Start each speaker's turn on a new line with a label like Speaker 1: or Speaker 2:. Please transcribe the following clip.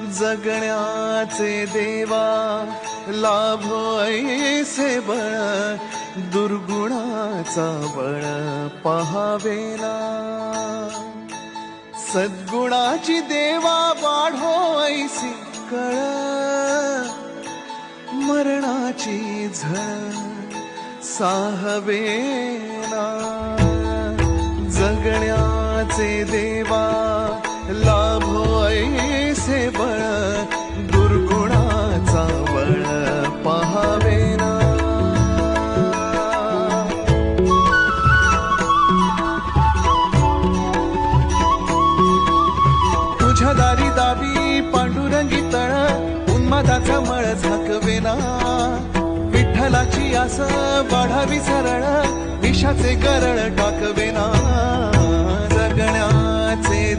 Speaker 1: जगण्याचे देवा लाभो ऐसे बळ, दुर्गुणाचा बळ पहावेना. सद्गुणाची देवा वाढो ऐसी कळ, मरणाची झळ साहवेना. जगण्याचे देवा लाभो ऐसे बळ, दुर्गुणाचा बळ पहावेना. तुझ्या दारी दावी पांडुरंगी तळ, उन्मादाचा मळ झाकवेना. विठ्ठलाची आस वाढावी सरळ, विषाचे गरळ टाकवेना. जगण्याचे